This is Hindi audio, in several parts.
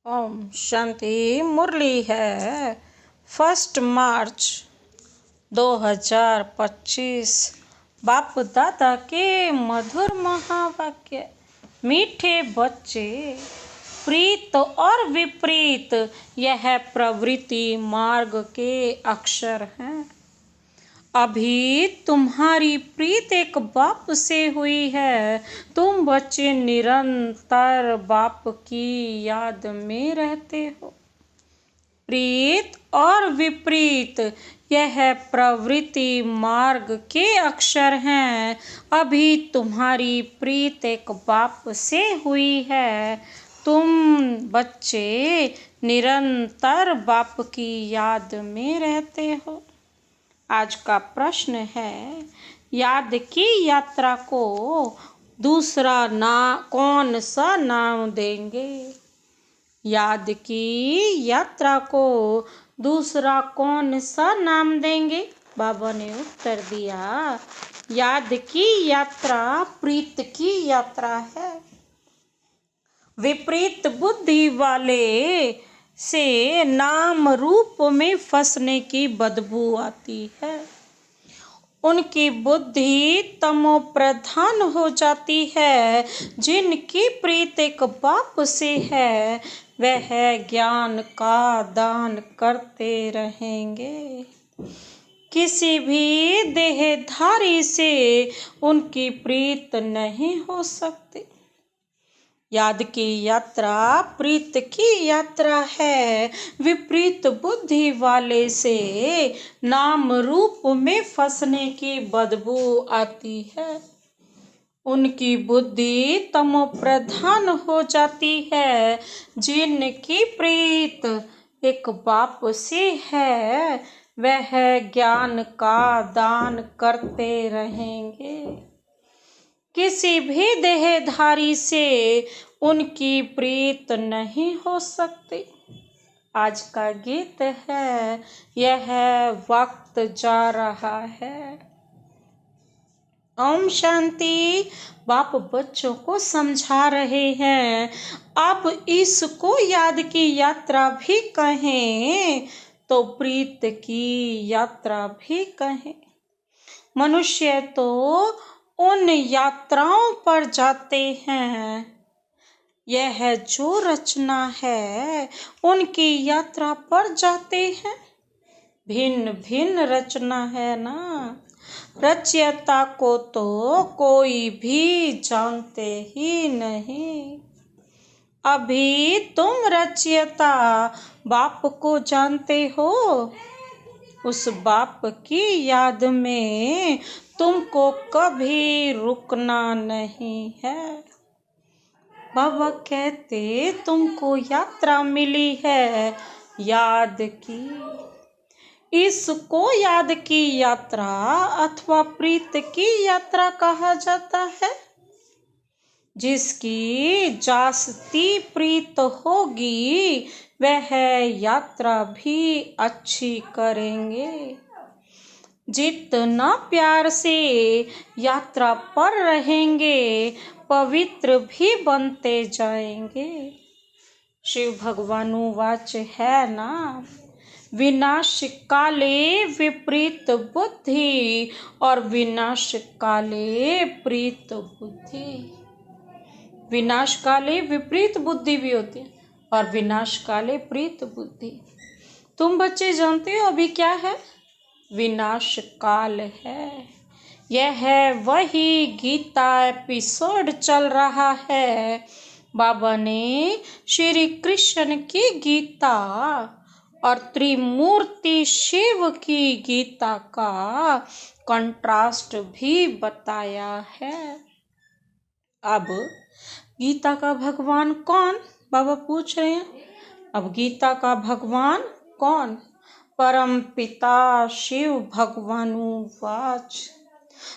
ओम शांति। मुरली है 1 मार्च 2025। बाप दादा के मधुर महावाक्य। मीठे बच्चे, प्रीत और विपरीत यह प्रवृत्ति मार्ग के अक्षर हैं। अभी तुम्हारी प्रीत एक बाप से हुई है। तुम बच्चे निरंतर बाप की याद में रहते हो। प्रीत और विपरीत यह प्रवृत्ति मार्ग के अक्षर हैं। अभी तुम्हारी प्रीत एक बाप से हुई है। तुम बच्चे निरंतर बाप की याद में रहते हो। आज का प्रश्न है, याद की यात्रा को दूसरा कौन सा नाम देंगे? याद की यात्रा को दूसरा कौन सा नाम देंगे? बाबा ने उत्तर दिया, याद की यात्रा प्रीत की यात्रा है। विपरीत बुद्धि वाले से नाम रूप में फंसने की बदबू आती है। उनकी बुद्धि तमो प्रधान हो जाती है। जिनकी प्रीत एक बाप से है, वह ज्ञान का दान करते रहेंगे। किसी भी देहधारी से उनकी प्रीत नहीं हो सकती। याद की यात्रा प्रीत की यात्रा है। विपरीत बुद्धि वाले से नाम रूप में फंसने की बदबू आती है। उनकी बुद्धि तमो प्रधान हो जाती है। जिनकी प्रीत एक बाप से है, वह ज्ञान का दान करते रहेंगे। किसी भी देहधारी से उनकी प्रीत नहीं हो सकती। आज का गीत है, यह वक्त जा रहा है। ओम शांति। बाप बच्चों को समझा रहे हैं। अब इसको याद की यात्रा भी कहें तो प्रीत की यात्रा भी कहें। मनुष्य तो उन यात्राओं पर जाते हैं। यह जो रचना है, उनकी यात्रा पर जाते हैं। भिन्न भिन्न रचना है ना। रचयिता को तो कोई भी जानते ही नहीं। अभी तुम रचयिता बाप को जानते हो। उस बाप की याद में तुमको कभी रुकना नहीं है। बाबा कहते, तुमको यात्रा मिली है याद की। इसको याद की यात्रा अथवा प्रीत की यात्रा कहा जाता है। जिसकी जास्ती प्रीत होगी, वह यात्रा भी अच्छी करेंगे। जितना प्यार से यात्रा पर रहेंगे, पवित्र भी बनते जाएंगे। शिव भगवान वाच है ना, विनाश काले विपरीत बुद्धि और विनाश काले प्रीत बुद्धि। विनाश काले विपरीत बुद्धि भी होती है और विनाश काले प्रीत बुद्धि। तुम बच्चे जानते हो अभी क्या है? विनाश काल है। यह वही गीता एपिसोड चल रहा है। बाबा ने श्री कृष्ण की गीता और त्रिमूर्ति शिव की गीता का कंट्रास्ट भी बताया है। अब गीता का भगवान कौन? बाबा पूछ रहे हैं। अब गीता का भगवान कौन? परम पिता शिव भगवान वाच।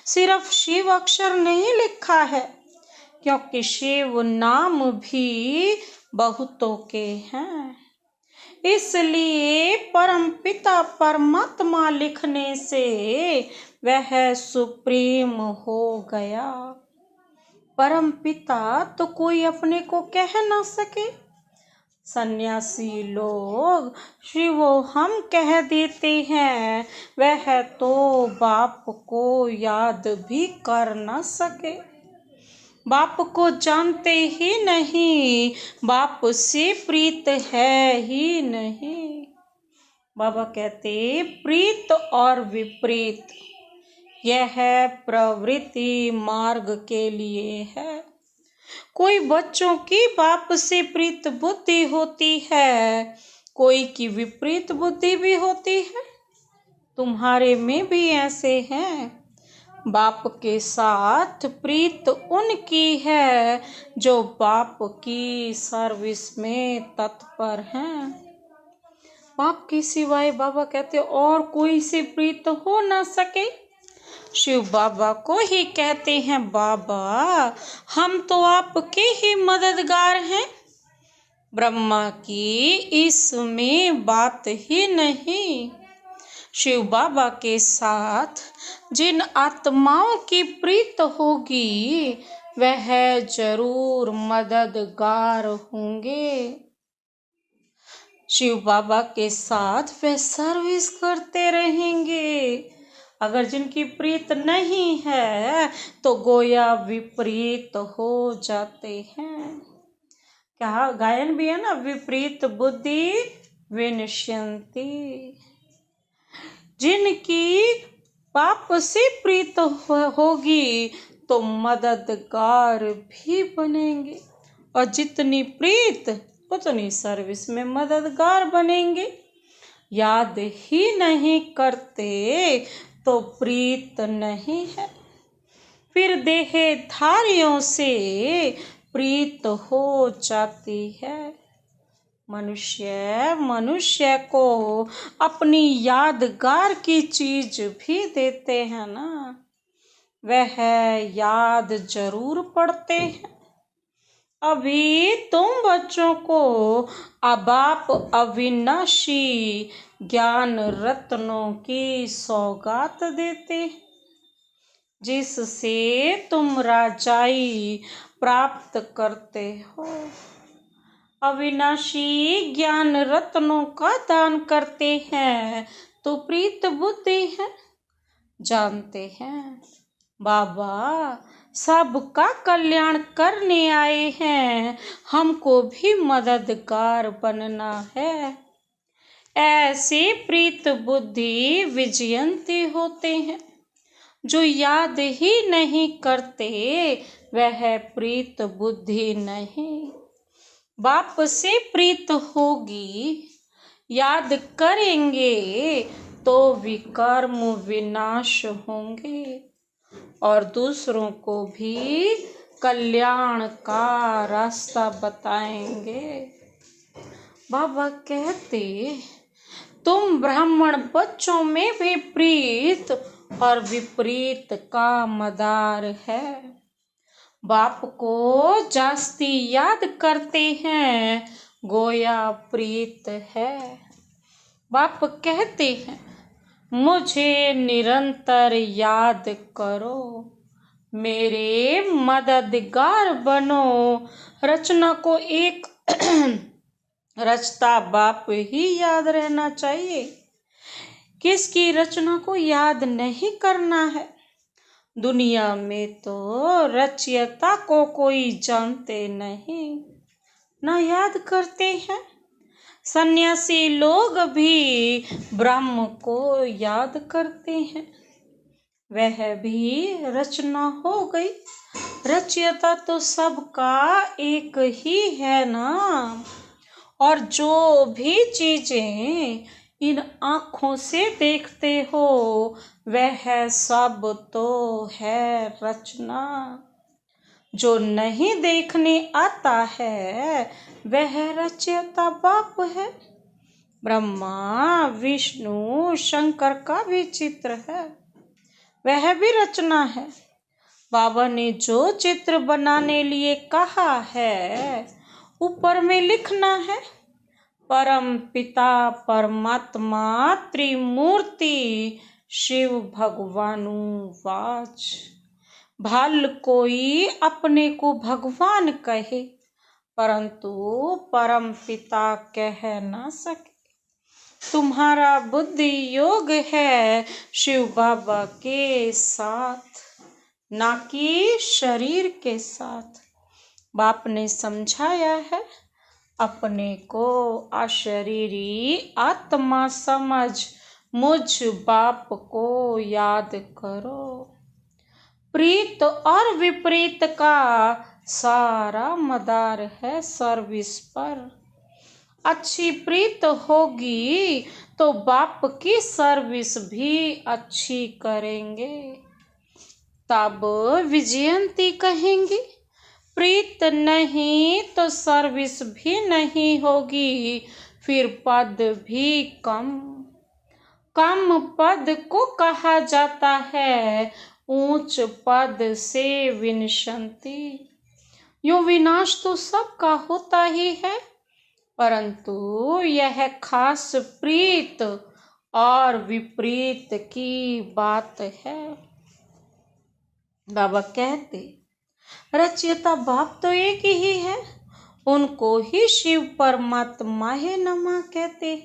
सिर्फ शिव अक्षर नहीं लिखा है, क्योंकि शिव नाम भी बहुतों के हैं। इसलिए परम पिता परमात्मा लिखने से वह सुप्रीम हो गया। परम पिता तो कोई अपने को कह ना सके। सन्यासी लोग शिवो हम कह देते हैं, वह तो बाप को याद भी कर न सके। बाप को जानते ही नहीं, बाप से प्रीत है ही नहीं। बाबा कहते प्रीत और विपरीत यह प्रवृत्ति मार्ग के लिए है। कोई बच्चों की बाप से प्रीत बुद्धि होती है, कोई की विपरीत बुद्धि भी होती है। तुम्हारे में भी ऐसे हैं। बाप के साथ प्रीत उनकी है जो बाप की सर्विस में तत्पर हैं। बाप के सिवाय बाबा कहते और कोई से प्रीत हो ना सके। शिव बाबा को ही कहते हैं, बाबा हम तो आपके ही मददगार हैं। ब्रह्मा की इसमें बात ही नहीं। शिव बाबा के साथ जिन आत्माओं की प्रीत होगी वह जरूर मददगार होंगे। शिव बाबा के साथ वे सर्विस करते रहेंगे। अगर जिनकी प्रीत नहीं है तो गोया विपरीत हो जाते हैं। क्या गायन भी है ना, विपरीत बुद्धि विनश्यन्ति। जिनकी पाप से प्रीत होगी तो मददगार भी बनेंगे, और जितनी प्रीत उतनी सर्विस में मददगार बनेंगे। याद ही नहीं करते तो प्रीत नहीं है, फिर देहधारियों से प्रीत हो जाती है। मनुष्य को अपनी यादगार की चीज भी देते हैं ना, वह याद जरूर पड़ते हैं। अभी तुम बच्चों को बाप अविनाशी ज्ञान रत्नों की सौगात देते, जिससे तुम राजाई प्राप्त करते हो। अविनाशी ज्ञान रत्नों का दान करते हैं तो प्रीत बुद्धि है। जानते हैं बाबा सबका कल्याण करने आए हैं, हमको भी मददगार बनना है। ऐसे प्रीत बुद्धि विजयंती होते हैं। जो याद ही नहीं करते वह प्रीत बुद्धि नहीं। बाप से प्रीत होगी, याद करेंगे तो विकर्म विनाश होंगे और दूसरों को भी कल्याण का रास्ता बताएंगे। बाबा कहते तुम ब्राह्मण बच्चों में भी प्रीत और विपरीत का मदार है। बाप को जास्ती याद करते हैं, गोया प्रीत है। बाप कहते हैं मुझे निरंतर याद करो, मेरे मददगार बनो। रचना को एक रचता बाप ही याद रहना चाहिए, किसकी रचना को याद नहीं करना है। दुनिया में तो रचयिता को कोई जानते नहीं, न याद करते हैं। सन्यासी लोग भी ब्रह्म को याद करते हैं, वह भी रचना हो गई। रचयिता तो सबका एक ही है ना, और जो भी चीजें इन आँखों से देखते हो वह सब तो है रचना। जो नहीं देखने आता है वह रचयिता बाप है। ब्रह्मा विष्णु शंकर का भी चित्र है, वह भी रचना है। बाबा ने जो चित्र बनाने लिए कहा है ऊपर में लिखना है, परम पिता परमात्मा त्रिमूर्ति शिव भगवानु वाच। भल कोई अपने को भगवान कहे, परंतु परम पिता कह ना सके। तुम्हारा बुद्धि योग है शिव बाबा के साथ, ना कि शरीर के साथ। बाप ने समझाया है, अपने को अशरीरी आत्मा समझ मुझ बाप को याद करो। प्रीत और विपरीत का सारा मदार है सर्विस पर। अच्छी प्रीत होगी तो बाप की सर्विस भी अच्छी करेंगे, तब विजयंती कहेंगी। प्रीत नहीं तो सर्विस भी नहीं होगी, फिर पद भी कम। कम पद को कहा जाता है ऊंच पद से विनशंति। यूं विनाश तो सबका होता ही है, परंतु यह खास प्रीत और विपरीत की बात है। बाबा कहते रचयिता बाप तो एक ही है, उनको ही शिव परमात्मा है नमा कहते।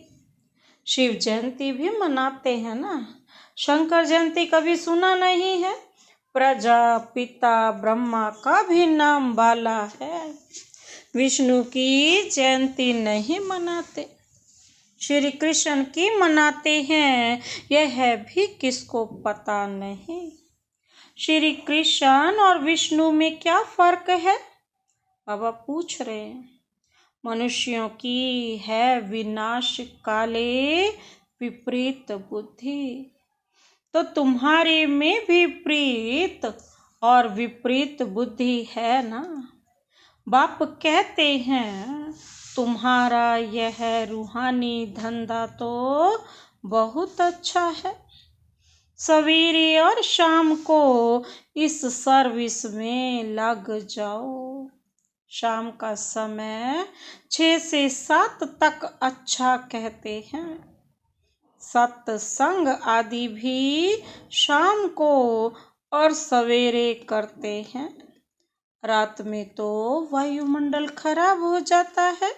शिव जयंती भी मनाते हैं ना। शंकर जयंती कभी सुना नहीं है? प्रजापिता ब्रह्मा का भी नाम बाला है। विष्णु की जयंती नहीं मनाते, श्री कृष्ण की मनाते हैं, यह भी किसको पता नहीं। श्री कृष्ण और विष्णु में क्या फर्क है? बाबा पूछ रहे हैं। मनुष्यों की है विनाश काले विपरीत बुद्धि, तो तुम्हारे में भी प्रीत और विपरीत बुद्धि है ना। बाप कहते हैं तुम्हारा यह रूहानी धंधा तो बहुत अच्छा है। सवेरे और शाम को इस सर्विस में लग जाओ। शाम का समय 6 से 7 तक अच्छा कहते हैं। सत्संग आदि भी शाम को और सवेरे करते हैं। रात में तो वायुमंडल खराब हो जाता है।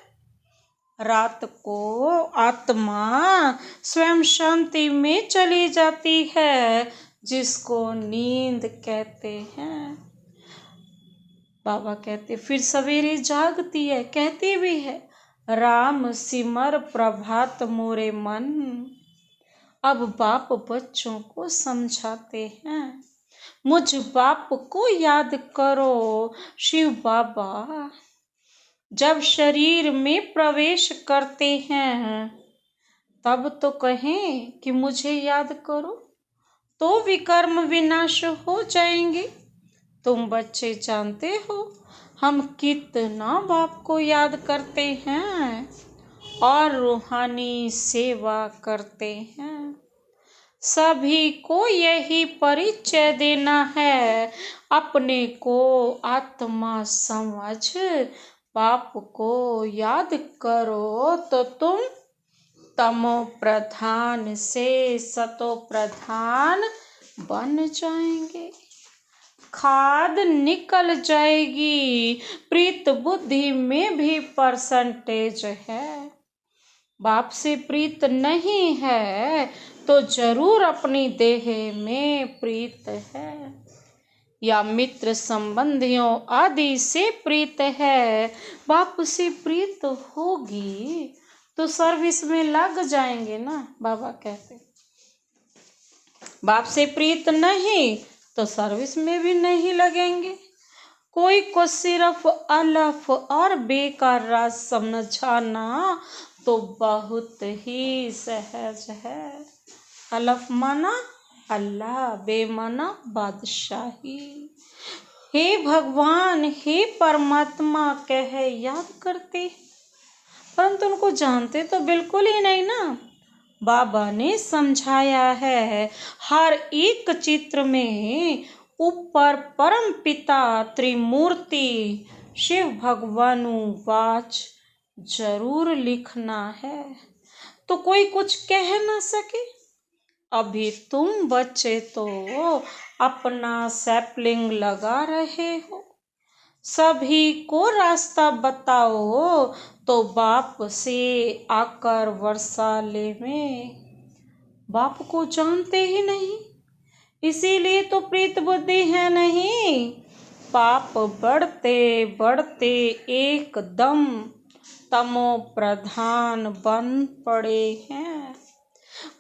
रात को आत्मा स्वयं शांति में चली जाती है, जिसको नींद कहते हैं। बाबा कहते फिर सवेरे जागती है, कहती भी है राम सिमर प्रभात मोरे मन। अब बाप बच्चों को समझाते हैं, मुझ बाप को याद करो। शिव बाबा जब शरीर में प्रवेश करते हैं तब तो कहें कि मुझे याद करो, तो विकर्म विनाश हो जाएंगे। तुम बच्चे जानते हो हम कितना बाप को याद करते हैं और रूहानी सेवा करते हैं। सभी को यही परिचय देना है, अपने को आत्मा समझ बाप को याद करो तो तुम तमो प्रधान से सतो प्रधान बन जाएंगे। खाद निकल जाएगी। प्रीत बुद्धि में भी परसेंटेज है। बाप से प्रीत नहीं है तो जरूर अपनी देह में प्रीत है, या मित्र संबंधियों आदि से प्रीत है। बाप से प्रीत होगी तो सर्विस में लग जाएंगे ना। बाबा कहते बाप से प्रीत नहीं तो सर्विस में भी नहीं लगेंगे। कोई को सिर्फ अलफ और बेकार राज समझाना तो बहुत ही सहज है। अलफ माना अल्लाह, बे माना बादशाही। हे भगवान, हे परमात्मा कह याद करते, परंतु उनको जानते तो बिल्कुल ही नहीं ना। बाबा ने समझाया है हर एक चित्र में ऊपर परम पिता त्रिमूर्ति शिव भगवानु वाच जरूर लिखना है, तो कोई कुछ कह ना सके। अभी तुम बच्चे तो अपना सैपलिंग लगा रहे हो, सभी को रास्ता बताओ, तो बाप से आकर वर्षा ले में। बाप को जानते ही नहीं, इसीलिए तो प्रीत बुद्धि है नहीं। पाप बढ़ते बढ़ते एकदम तमो प्रधान बन पड़े हैं।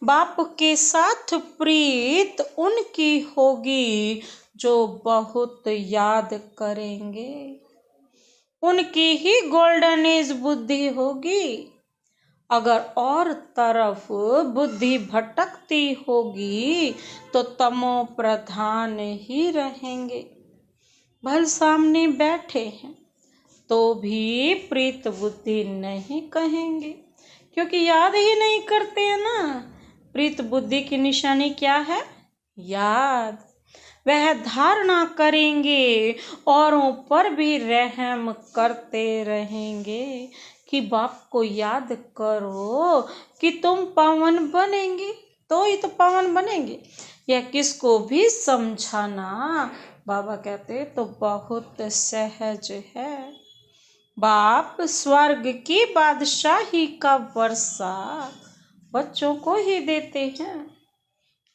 बाप के साथ प्रीत उनकी होगी जो बहुत याद करेंगे, उनकी ही गोल्डन एज बुद्धि होगी। अगर और तरफ बुद्धि भटकती होगी तो तमो प्रधान ही रहेंगे। भल सामने बैठे हैं तो भी प्रीत बुद्धि नहीं कहेंगे, क्योंकि याद ही नहीं करते हैं ना। प्रीत बुद्धि की निशानी क्या है? याद। वह धारणा करेंगे, औरों पर भी रहम करते रहेंगे कि बाप को याद करो कि तुम पावन बनेंगे, तो ही तो पावन बनेंगे। यह किसको भी समझाना, बाबा कहते तो बहुत सहज है। बाप स्वर्ग की बादशाही का वर्षा बच्चों को ही देते हैं।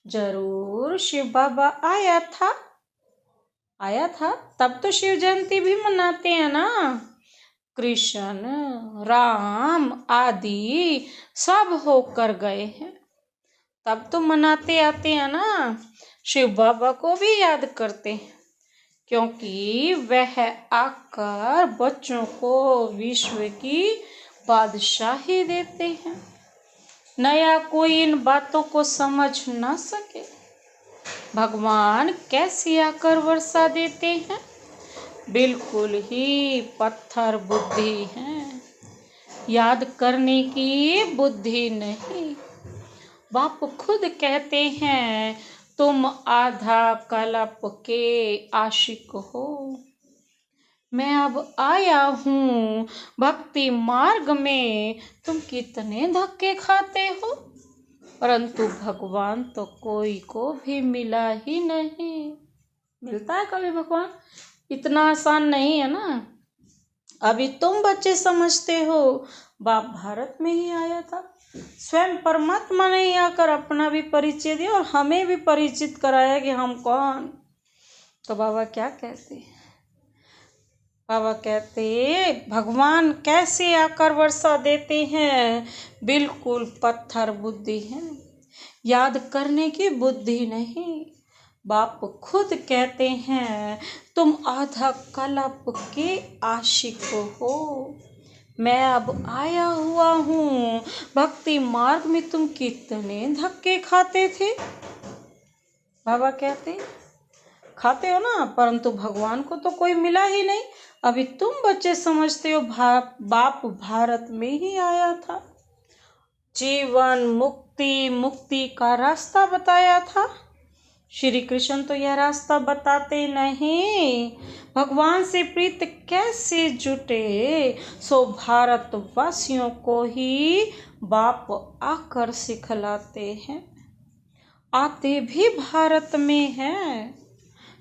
जरूर शिव बाबा आया था, तब तो शिव जयंती भी मनाते हैं ना। कृष्ण राम आदि सब होकर गए हैं, तब तो मनाते आते हैं ना। शिव बाबा को भी याद करते हैं, क्योंकि वह आकर बच्चों को विश्व की बादशाही देते हैं। नया कोई इन बातों को समझ ना सके। भगवान कैसे आकर वर्षा देते हैं? बिल्कुल ही पत्थर बुद्धि है, याद करने की बुद्धि नहीं। बाप खुद कहते हैं, तुम आधा कल्प के आशिक हो। मैं अब आया हूँ भक्ति मार्ग में, तुम कितने धक्के खाते हो, परंतु भगवान तो कोई को भी मिला ही नहीं। मिलता है कभी भगवान? इतना आसान नहीं है ना। अभी तुम बच्चे समझते हो, बाप भारत में ही आया था। स्वयं परमात्मा ने आकर अपना भी परिचय दिया और हमें भी परिचित कराया कि हम कौन। तो बाबा क्या कहते हैं? बाबा कहते भगवान कैसे आकर वर्षा देते हैं? बिल्कुल पत्थर बुद्धि है, याद करने की बुद्धि नहीं। बाप खुद कहते हैं, तुम आधा कल्प के आशिक हो। मैं अब आया हुआ हूँ भक्ति मार्ग में, तुम कितने धक्के खाते थे। बाबा कहते खाते हो ना, परंतु भगवान को तो कोई मिला ही नहीं। अभी तुम बच्चे समझते हो बाप भारत में ही आया था, जीवन मुक्ति का रास्ता बताया था। श्री कृष्ण तो यह रास्ता बताते नहीं। भगवान से प्रीत कैसे जुटे, सो भारतवासियों को ही बाप आकर सिखलाते हैं। आते भी भारत में हैं,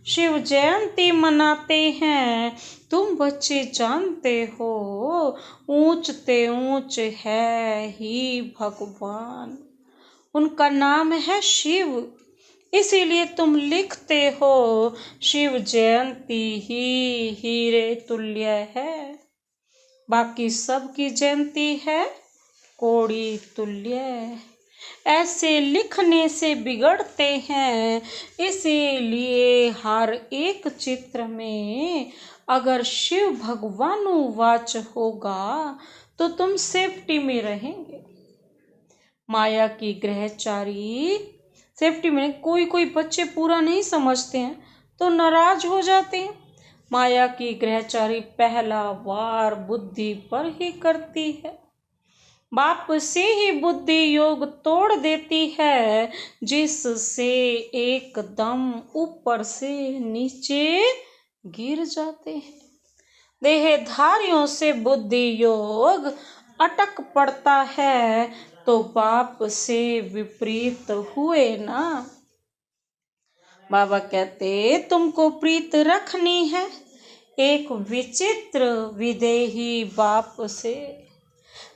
शिव जयंती मनाते हैं। तुम बच्चे जानते हो, ऊंचते ऊंच है ही भगवान, उनका नाम है शिव। इसीलिए तुम लिखते हो, शिव जयंती ही हीरे तुल्य है। बाकी सबकी जयंती है कोड़ी तुल्य। ऐसे लिखने से बिगड़ते हैं, इसीलिए हर एक चित्र में अगर शिव भगवानुवाच होगा तो तुम सेफ्टी में रहेंगे। माया की ग्रहचारी सेफ्टी में, कोई बच्चे पूरा नहीं समझते हैं तो नाराज हो जाते हैं। माया की ग्रहचारी पहला वार बुद्धि पर ही करती है। बाप से ही बुद्धि योग तोड़ देती है, जिससे एकदम ऊपर से नीचे गिर जाते हैं। देहधारियों से बुद्धि योग अटक पड़ता है, तो बाप से विपरीत हुए ना। बाबा कहते तुमको प्रीत रखनी है, एक विचित्र विदेही बाप से।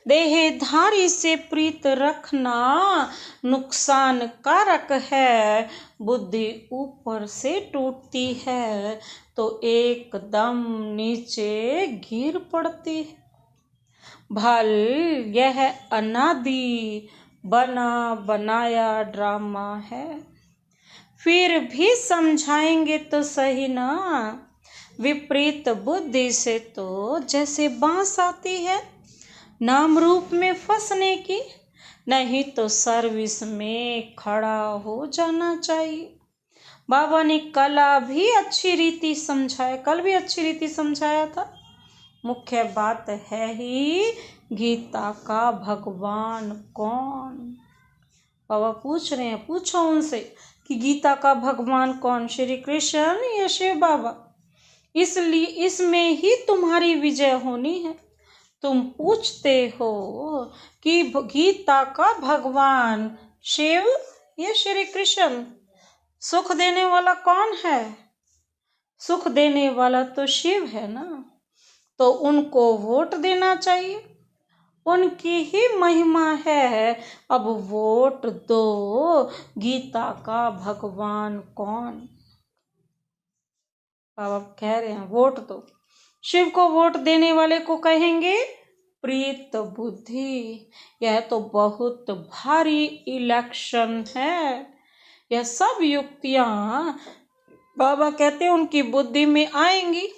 देहधारी से प्रीत रखना नुकसान कारक है। बुद्धि ऊपर से टूटती है तो एकदम नीचे गिर पड़ती है। भल यह अनादि बना बनाया ड्रामा है। फिर भी समझाएंगे तो सही ना। विपरीत बुद्धि से तो जैसे बांस आती है नाम रूप में फंसने की, नहीं तो सर्विस में खड़ा हो जाना चाहिए। बाबा ने कल भी अच्छी रीति समझाया था। मुख्य बात है ही गीता का भगवान कौन। बाबा पूछ रहे हैं, पूछो उनसे कि गीता का भगवान कौन, श्री कृष्ण या शिव बाबा। इसलिए इसमें ही तुम्हारी विजय होनी है। तुम पूछते हो कि गीता का भगवान शिव या श्री कृष्ण, सुख देने वाला कौन है? सुख देने वाला तो शिव है ना, तो उनको वोट देना चाहिए। उनकी ही महिमा है। अब वोट दो, गीता का भगवान कौन। बाबा कह रहे हैं वोट दो। शिव को वोट देने वाले को कहेंगे प्रीत बुद्धि। यह तो बहुत भारी इलेक्शन है। यह सब युक्तियां बाबा कहते हैं उनकी बुद्धि में आएंगी,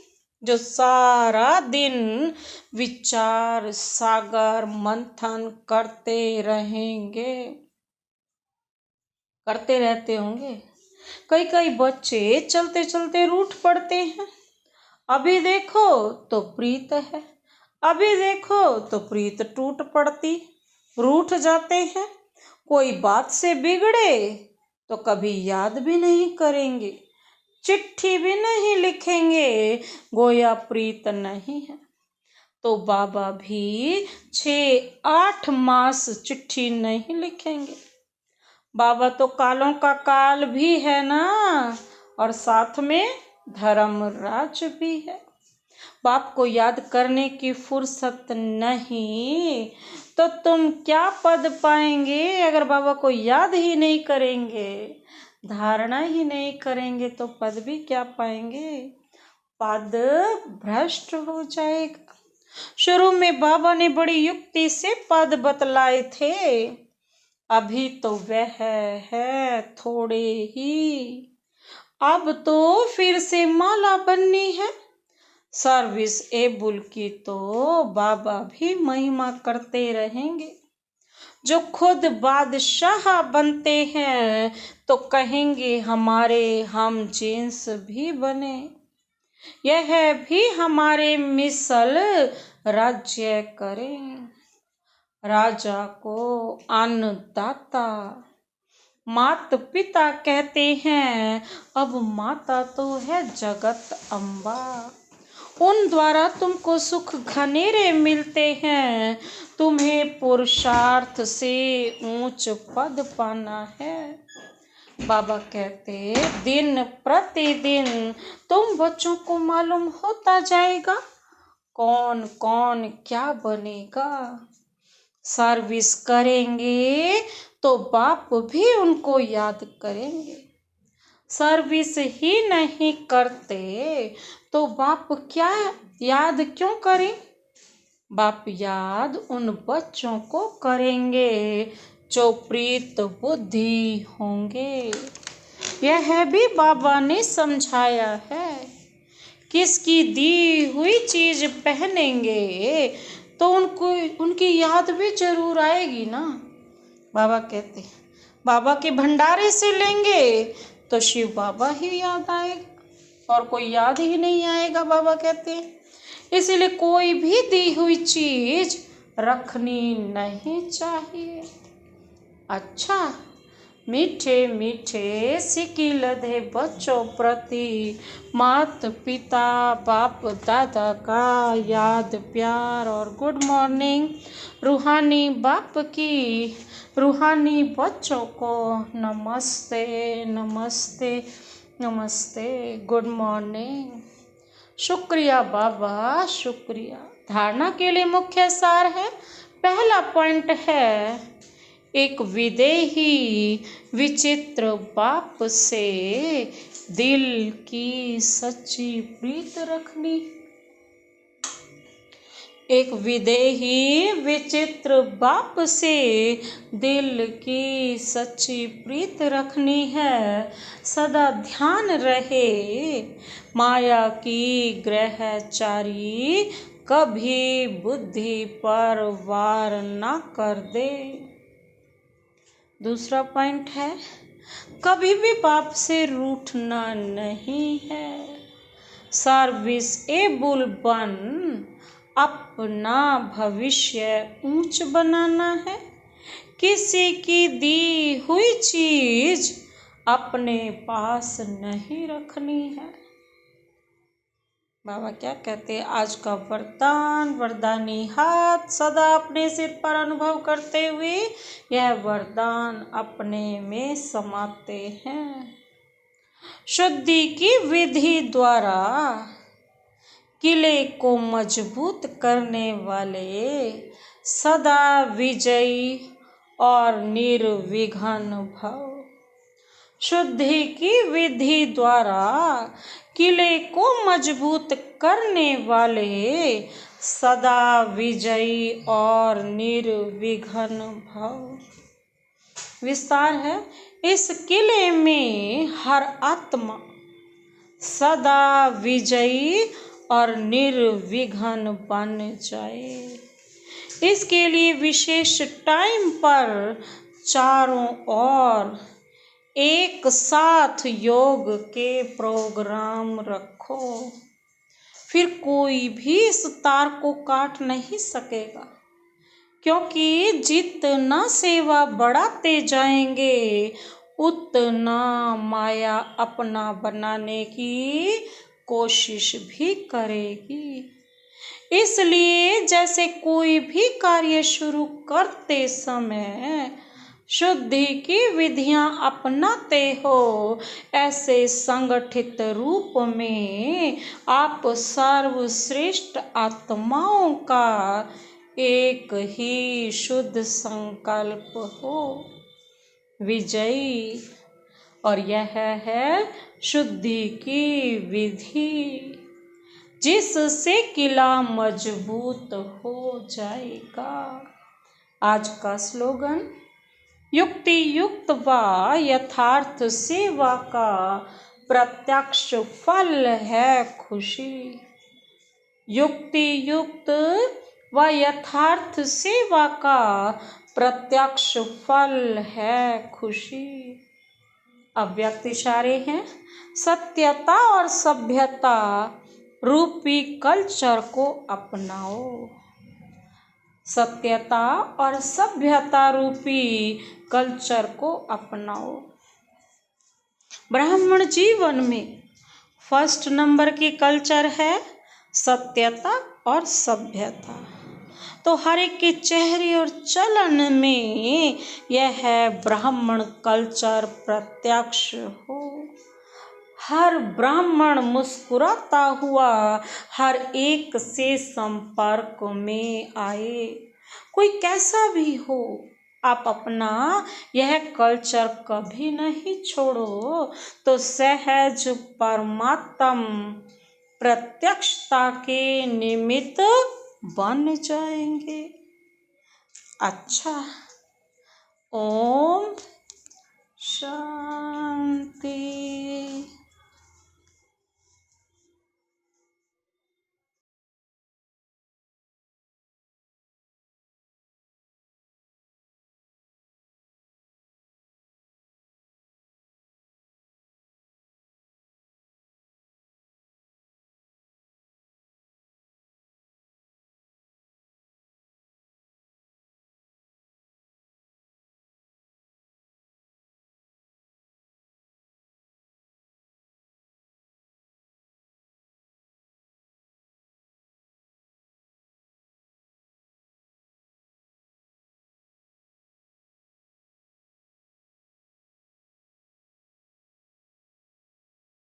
जो सारा दिन विचार सागर मंथन करते रहते होंगे। कई बच्चे चलते चलते रूठ पड़ते हैं। अभी देखो तो प्रीत है, अभी देखो तो प्रीत टूट पड़ती, रूठ जाते हैं। कोई बात से बिगड़े तो कभी याद भी नहीं करेंगे, चिट्ठी भी नहीं लिखेंगे, गोया प्रीत नहीं है। तो बाबा भी 6-8 मास चिट्ठी नहीं लिखेंगे। बाबा तो कालों का काल भी है ना, और साथ में धर्मराज भी है। बाप को याद करने की फुर्सत नहीं तो तुम क्या पद पाएंगे। अगर बाबा को याद ही नहीं करेंगे, धारणा ही नहीं करेंगे तो पद भी क्या पाएंगे। पद भ्रष्ट हो जाएगा। शुरू में बाबा ने बड़ी युक्ति से पद बतलाए थे। अभी तो वह है थोड़े ही, अब तो फिर से माला बननी है। सर्विस एबुल की तो बाबा भी महिमा करते रहेंगे। जो खुद बादशाह बनते हैं तो कहेंगे हमारे हम जिन्स भी बने, यह भी हमारे मिसल राज्य करें। राजा को अन्नदाता मात पिता कहते हैं, अब माता तो है जगत अम्बा। उन द्वारा तुमको सुख घनेरे मिलते हैं। तुम्हें पुरुषार्थ से ऊंच पद पाना है। बाबा कहते दिन प्रतिदिन तुम बच्चों को मालूम होता जाएगा कौन कौन क्या बनेगा। सर्विस करेंगे तो बाप भी उनको याद करेंगे। सर्विस ही नहीं करते तो बाप क्या याद क्यों करें। बाप याद उन बच्चों को करेंगे जो प्रीत बुद्धि होंगे। यह भी बाबा ने समझाया है। किसकी दी हुई चीज पहनेंगे तो उनकी याद भी जरूर आएगी ना। बाबा कहते बाबा के भंडारे से लेंगे तो शिव बाबा ही याद आएगा और कोई याद ही नहीं आएगा। बाबा कहते हैं इसीलिए कोई भी दी हुई चीज रखनी नहीं चाहिए। अच्छा, मीठे मीठे सिक्की लधे बच्चों प्रति मात पिता बाप दादा का याद प्यार और गुड मॉर्निंग। रूहानी बाप की रूहानी बच्चों को नमस्ते नमस्ते नमस्ते, गुड मॉर्निंग। शुक्रिया बाबा, शुक्रिया। धारणा के लिए मुख्य सार है। पहला पॉइंट है, एक विदेही विचित्र बाप से दिल की सच्ची प्रीत रखनी। एक विदेही विचित्र बाप से दिल की सच्ची प्रीत रखनी है। सदा ध्यान रहे माया की ग्रहचारी, कभी बुद्धि पर वार ना कर दे। दूसरा पॉइंट है, कभी भी बाप से रूठना नहीं है। सर्विसेबल बन अपना भविष्य ऊंच बनाना है। किसी की दी हुई चीज अपने पास नहीं रखनी है। बाबा क्या कहते हैं, आज का वरदान, वरदानी हाथ सदा अपने सिर पर अनुभव करते हुए यह वरदान अपने में समाते हैं। शुद्धि की विधि द्वारा किले को मजबूत करने वाले सदा विजयी और निर्विघ्न भव। शुद्धि की विधि द्वारा किले को मजबूत करने वाले सदा विजयी और निर्विघ्न भव। विस्तार है, इस किले में हर आत्मा सदा विजयी और निर्विघ्न बन जाए। इसके लिए विशेष टाइम पर चारों ओर एक साथ योग के प्रोग्राम रखो, फिर कोई भी इस तार को काट नहीं सकेगा, क्योंकि जितना सेवा बढ़ाते जाएंगे उतना माया अपना बनाने की कोशिश भी करेगी। इसलिए जैसे कोई भी कार्य शुरू करते समय शुद्धि की विधियां अपनाते हो, ऐसे संगठित रूप में आप सर्वश्रेष्ठ आत्माओं का एक ही शुद्ध संकल्प हो, विजयी। और यह है शुद्धि की विधि, जिससे किला मजबूत हो जाएगा। आज का स्लोगन, युक्ति युक्त व यथार्थ सेवा का प्रत्यक्ष फल है खुशी। युक्ति युक्त व यथार्थ सेवा का प्रत्यक्ष फल है खुशी। अव्यक्त इशारे हैं, सत्यता और सभ्यता रूपी कल्चर को अपनाओ। सत्यता और सभ्यता रूपी कल्चर को अपनाओ। ब्राह्मण जीवन में फर्स्ट नंबर की कल्चर है सत्यता और सभ्यता। तो हर एक के चेहरे और चलन में यह ब्राह्मण कल्चर प्रत्यक्ष हो। हर ब्राह्मण मुस्कुराता हुआ हर एक से संपर्क में आए, कोई कैसा भी हो। आप अपना यह कल्चर कभी नहीं छोड़ो तो सहज परमात्म प्रत्यक्षता के निमित्त बन जाएंगे। अच्छा, ओम शांति।